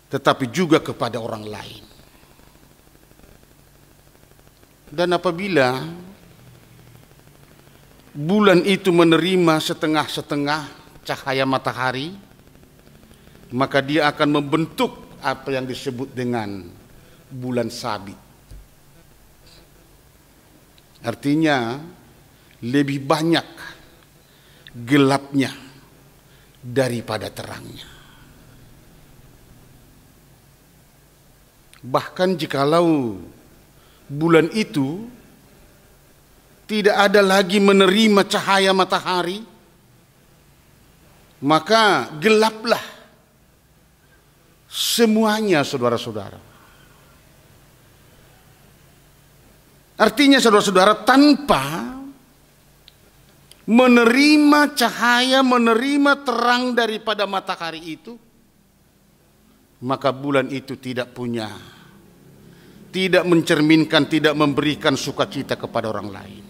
tetapi juga kepada orang lain. Dan apabila bulan itu menerima setengah-setengah cahaya matahari, maka dia akan membentuk apa yang disebut dengan bulan sabit. Artinya lebih banyak gelapnya daripada terangnya. Bahkan jikalau bulan itu tidak ada lagi menerima cahaya matahari, maka gelaplah semuanya, saudara-saudara. Artinya saudara-saudara, tanpa menerima cahaya, menerima terang daripada matahari itu, maka bulan itu tidak mencerminkan, tidak memberikan sukacita kepada orang lain.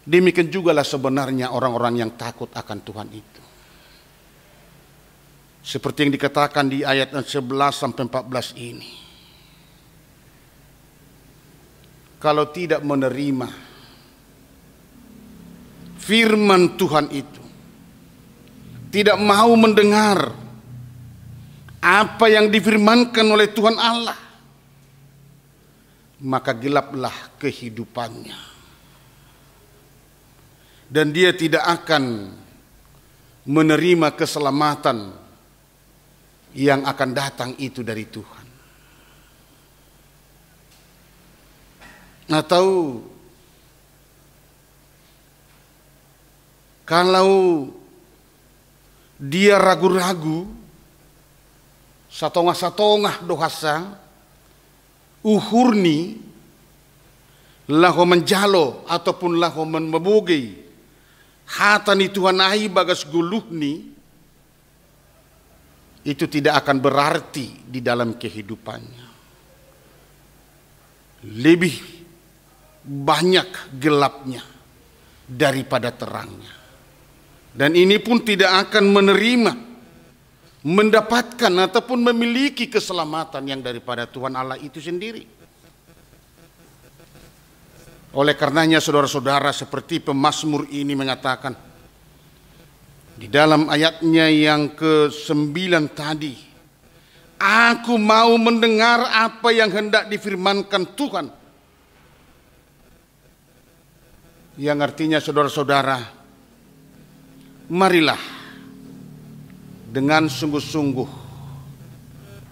Demikian jugalah sebenarnya orang-orang yang takut akan Tuhan itu. Seperti yang dikatakan di ayat 11 sampai 14 ini. Kalau tidak menerima firman Tuhan itu, tidak mau mendengar apa yang difirmankan oleh Tuhan Allah, maka gelaplah kehidupannya. Dan dia tidak akan menerima keselamatan yang akan datang itu dari Tuhan. Atau kalau dia ragu-ragu, satongah-satongah dohasa, uhurni, laho menjalo ataupun laho membogei, hatani Tuhan ahi bagas guluhni, itu tidak akan berarti di dalam kehidupannya. Lebih banyak gelapnya daripada terangnya. Dan ini pun tidak akan menerima, mendapatkan ataupun memiliki keselamatan yang daripada Tuhan Allah itu sendiri. Oleh karenanya saudara-saudara, seperti pemazmur ini mengatakan di dalam ayatnya yang ke-9 tadi, aku mau mendengar apa yang hendak difirmankan Tuhan. Yang artinya saudara-saudara, marilah dengan sungguh-sungguh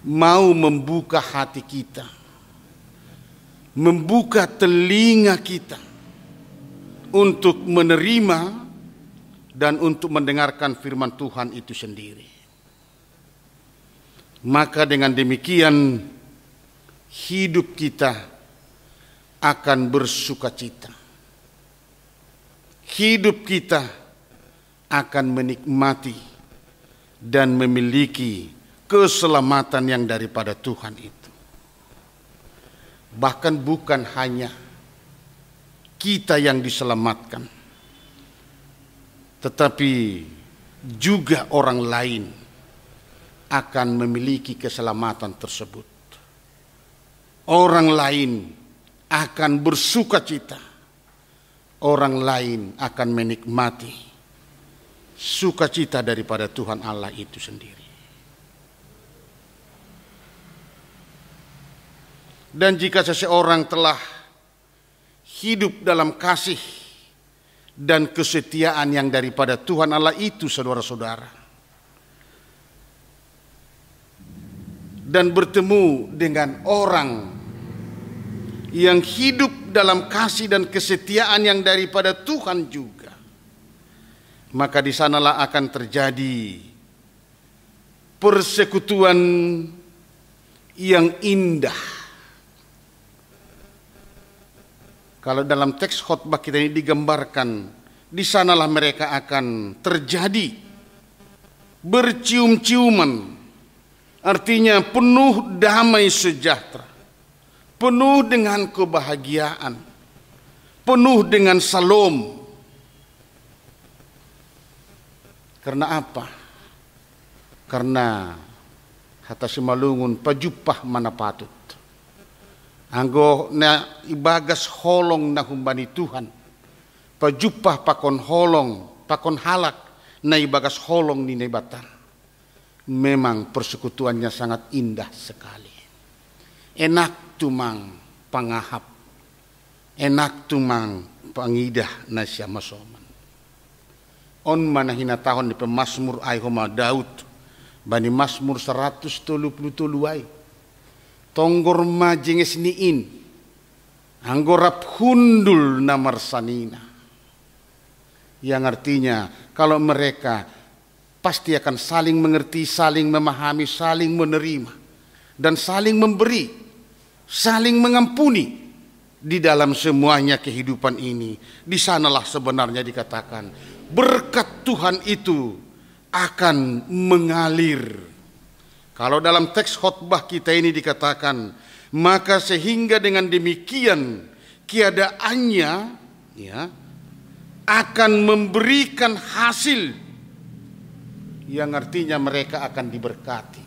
mau membuka hati kita, membuka telinga kita untuk menerima dan untuk mendengarkan firman Tuhan itu sendiri. Maka dengan demikian hidup kita akan bersukacita. Hidup kita akan menikmati dan memiliki keselamatan yang daripada Tuhan itu. Bahkan bukan hanya kita yang diselamatkan, tetapi juga orang lain akan memiliki keselamatan tersebut. Orang lain akan bersukacita. Orang lain akan menikmati sukacita daripada Tuhan Allah itu sendiri. Dan jika seseorang telah hidup dalam kasih dan kesetiaan yang daripada Tuhan Allah itu, saudara-saudara, dan bertemu dengan orang yang hidup dalam kasih dan kesetiaan yang daripada Tuhan juga, maka di sanalah akan terjadi persekutuan yang indah. Kalau dalam teks khotbah kita ini digambarkan di sanalah mereka akan terjadi bercium-ciuman, artinya penuh damai sejahtera, penuh dengan kebahagiaan, penuh dengan salom. Karena apa? Karena hata simalungun pajupah mana patut. Anggo na ibagas holong na humbani Tuhan. Pajupah pakon holong, pakon halak na ibagas holong ni nebatan. Memang persekutuannya sangat indah sekali. Enak tumang pangahap. Enak tumang pangidah na siya masoman. On manahina tahun di pemasmur ay homa Daud. Bani Masmur 133 ay. Tonggor majenges niin. Anggorap hundul namar sanina. Yang artinya kalau mereka pasti akan saling mengerti, saling memahami, saling menerima. Dan saling memberi, saling mengampuni. Di dalam semuanya kehidupan ini. Di sanalah sebenarnya dikatakan berkat Tuhan itu akan mengalir. Kalau dalam teks khotbah kita ini dikatakan, maka sehingga dengan demikian keadaannya ya akan memberikan hasil, yang artinya mereka akan diberkati.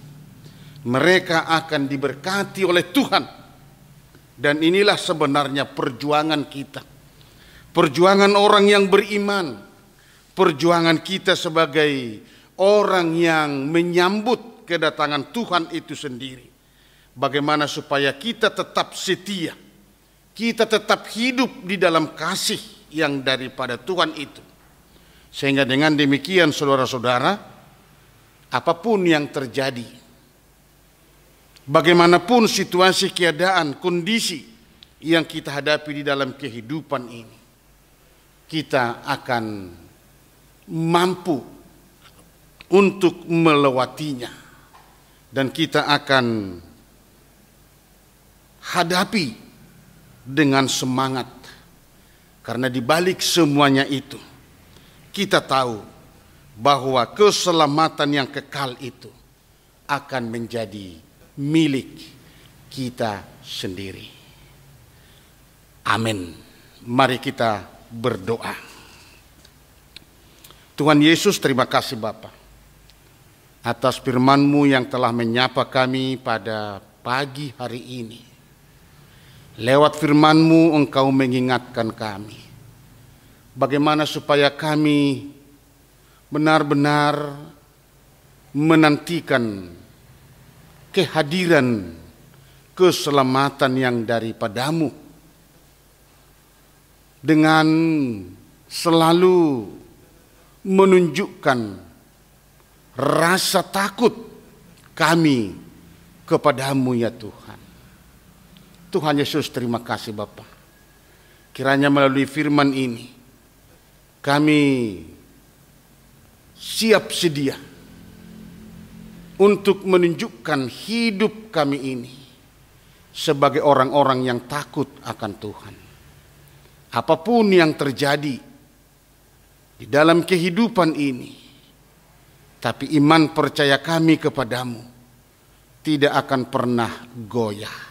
Mereka akan diberkati oleh Tuhan. Dan inilah sebenarnya perjuangan kita. Perjuangan orang yang beriman. Perjuangan kita sebagai orang yang menyambut kedatangan Tuhan itu sendiri. Bagaimana supaya kita tetap setia. Kita tetap hidup di dalam kasih yang daripada Tuhan itu. Sehingga dengan demikian saudara-saudara, apapun yang terjadi, bagaimanapun situasi, keadaan, kondisi yang kita hadapi di dalam kehidupan ini, kita akan mampu untuk melewatinya. Dan kita akan hadapi dengan semangat. Karena di balik semuanya itu, kita tahu bahwa keselamatan yang kekal itu akan menjadi milik kita sendiri. Amin. Mari kita berdoa. Tuhan Yesus, terima kasih Bapa atas firman-Mu yang telah menyapa kami pada pagi hari ini. Lewat firman-Mu Engkau mengingatkan kami bagaimana supaya kami benar-benar menantikan kehadiran keselamatan yang daripada-Mu dengan selalu menunjukkan rasa takut kami kepada-Mu ya Tuhan. Tuhan Yesus, terima kasih Bapa. Kiranya melalui firman ini kami siap sedia untuk menunjukkan hidup kami ini sebagai orang-orang yang takut akan Tuhan. Apapun yang terjadi di dalam kehidupan ini, tapi iman percaya kami kepadamu tidak akan pernah goyah.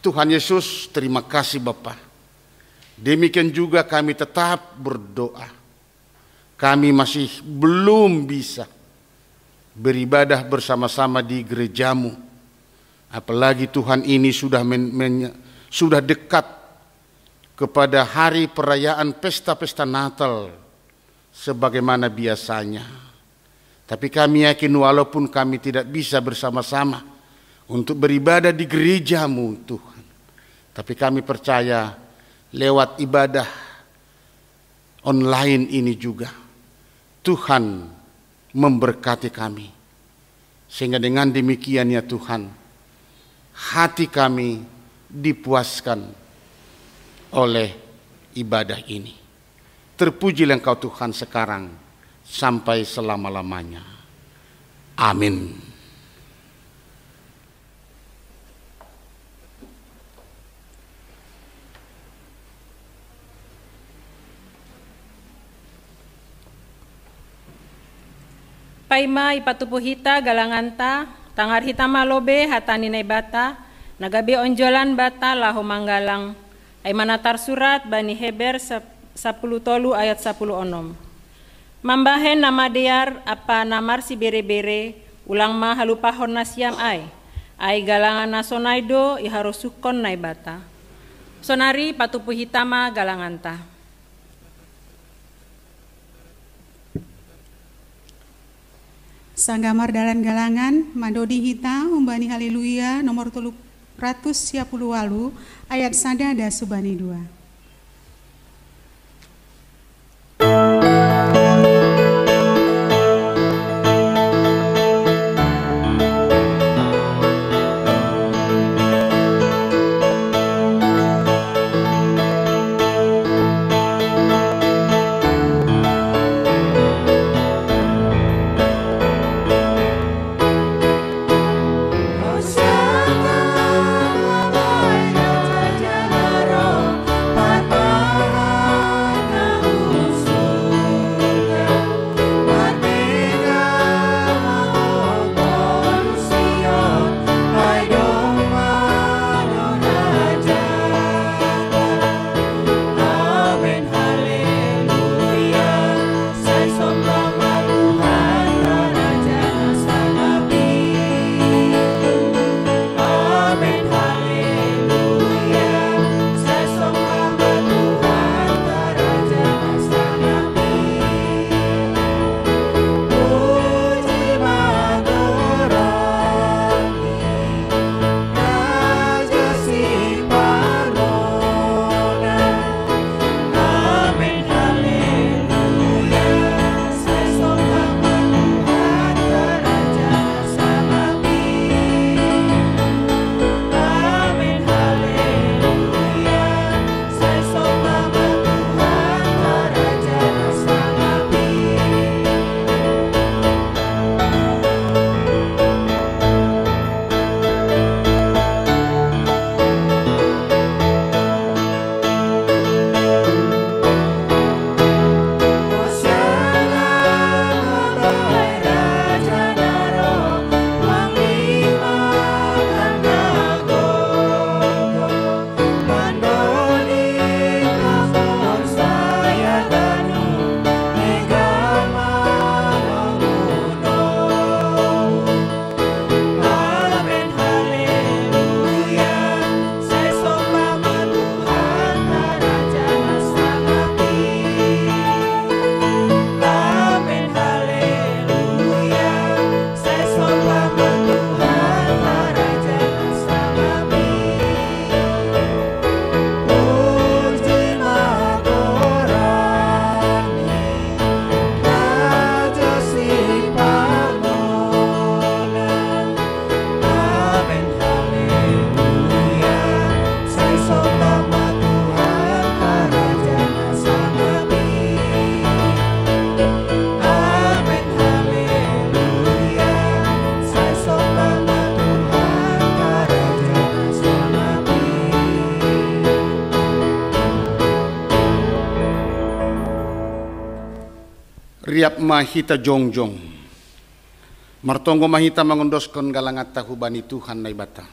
Tuhan Yesus, terima kasih Bapa. Demikian juga kami tetap berdoa. Kami masih belum bisa beribadah bersama-sama di gerejamu. Apalagi Tuhan ini sudah dekat kepada hari perayaan pesta-pesta Natal sebagaimana biasanya. Tapi kami yakin walaupun kami tidak bisa bersama-sama untuk beribadah di gerejamu Tuhan, tapi kami percaya lewat ibadah online ini juga Tuhan memberkati kami. Sehingga dengan demikian ya Tuhan, hati kami dipuaskan oleh ibadah ini. Terpujilah Engkau Tuhan sekarang sampai selama-lamanya. Amin. Paima ipatupuhita galanganta, tangar hitama lobe hatani nai bata, nagabe onjolan bata lahu manggalang. Ay manatar surat Bani Heber 10 tolu ayat 10 onom. Mambahen nama dear apa namar si bere-bere, ulang ma halupahon nasyam ay galangan nasonaido iharusukon nai bata. Sonari patupuhitama galanganta. Sanggamar dalan galangan mandodi hita umbani haleluya nomor 310 walu ayat sada da subani 2. Riap mahita jongjong, martonggo mahita mangondoskan galangat tahubani Tuhan nai bata.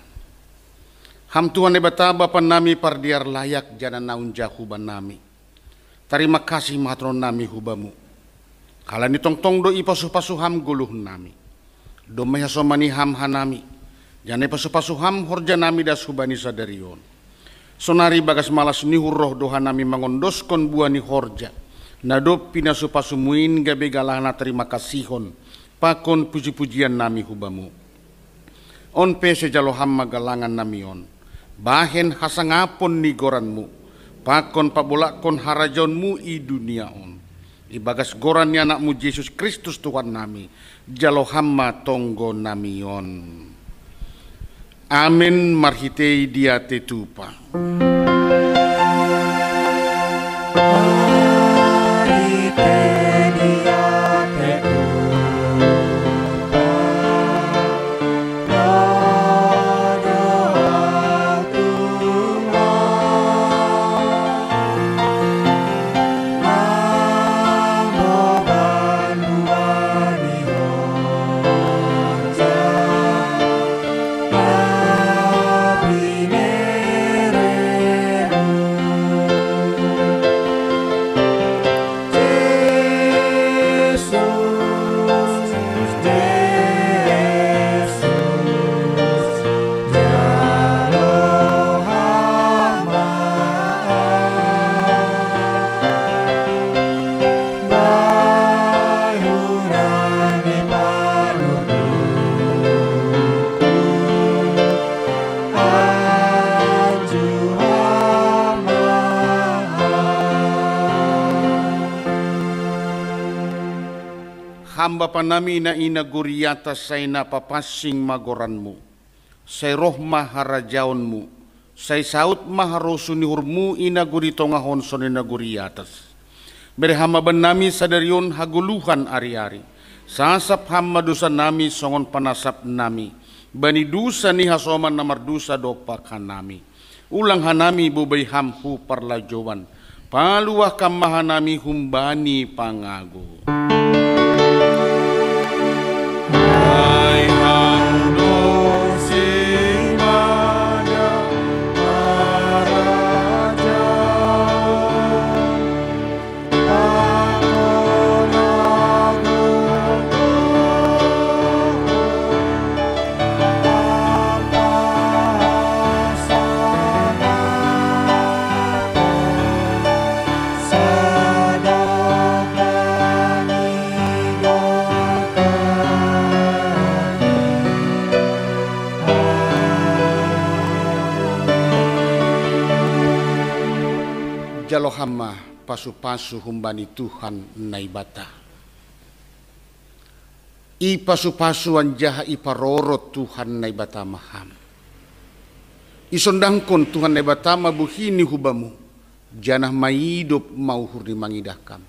Ham Tuhan nai bata Bapa nami pardiar layak jana naun jahuban nami. Terima kasih mahatron nami hubamu. Kalani tong do ipasuh-pasuh ham guluh nami. Domai hasomani ham hanami. Jana ipasuh-pasuh ham horja nami das hubani sadarion. Sonari bagas malas nihur roh doha nami mangondoskan buani horja. Nadop pinasupasumuin gabe galana terima kasihon pakon puji-pujian nami hubamu. On pese jalo hamma galangan nami on. Bahen hasangapon ni goranmu. Pakon pabolakon harajonmu i dunia on. Ibagas goran ni anakmu Yesus Kristus Tuhan nami. Jalo hamma tonggo nami on. Amin marhitei dia tetupa. Bye. hamba panami na inaguriata say napapasing magoranmu, say roh maharajaonmu, say saut maharosu ni hurmu inaguritong ahon son inaguriatas. Berhamaban nami sadarion haguluhan ari-ari, sasap hama dosa nami songon panasap nami, bani dusa ni hasoman namardusa dopakan nami. Ulang hanami bubay hamhu parlajowan, paluah kamahanami humbani pangago. Jalohama pasu-pasu humbani Tuhan naibata. I pasu-pasuan jaha iparorot Tuhan naibata maham. Isondangkon Tuhan naibata mabuhini hubamu. Janah maidop mauhur di mangidahkam.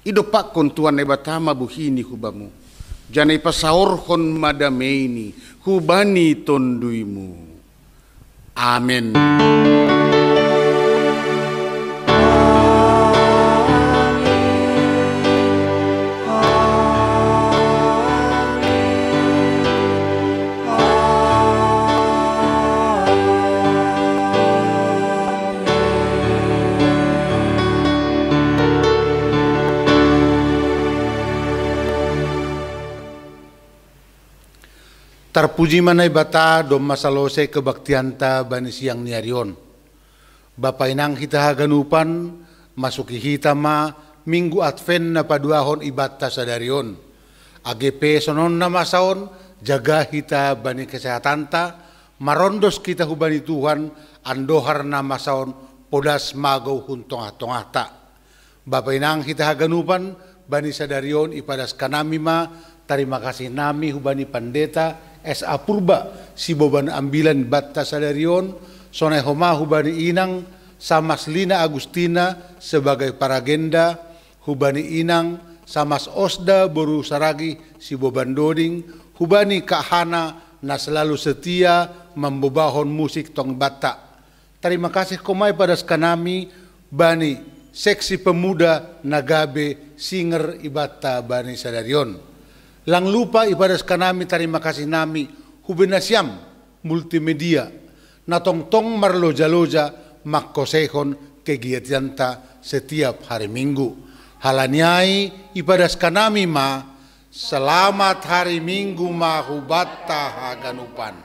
Idopakon Tuhan naibata mabuhini hubamu. Janah ipasaorhon madameini hubani tonduimu. Amin. Terpuji manai bata dom masalose kebaktianta bani siang niarion. Bapa inang kita haganupan masuki hitama minggu Advent na paduahon ibata sadarion. AGP sonon na masaon jaga kita bani kesehatanta marondos kita hubani Tuhan andohar na masaon podas magaw huntong atong-ata. Bapa inang kita haganupan bani sadarion ipadas kanami ma terima kasih nami hubani pandeta S.A. Purba si boban ambilan batta sadarion sonai homa hubani inang samas Lina Agustina sebagai paragenda hubani inang samas Osda Boru Saragi si boban doding hubani Kak Hana na selalu setia membobahon musik tong batta. Terima kasih komai pada kanami bani seksi pemuda Nagabe singer ibata bani sadarion. Lang lupa ibadas kanami terima kasih nami hubinasyam multimedia na tong-tong marloja-loja makkosehon kegiatanta setiap hari Minggu. Halanyai ibadas kanami ma selamat hari Minggu ma hubata haganupan.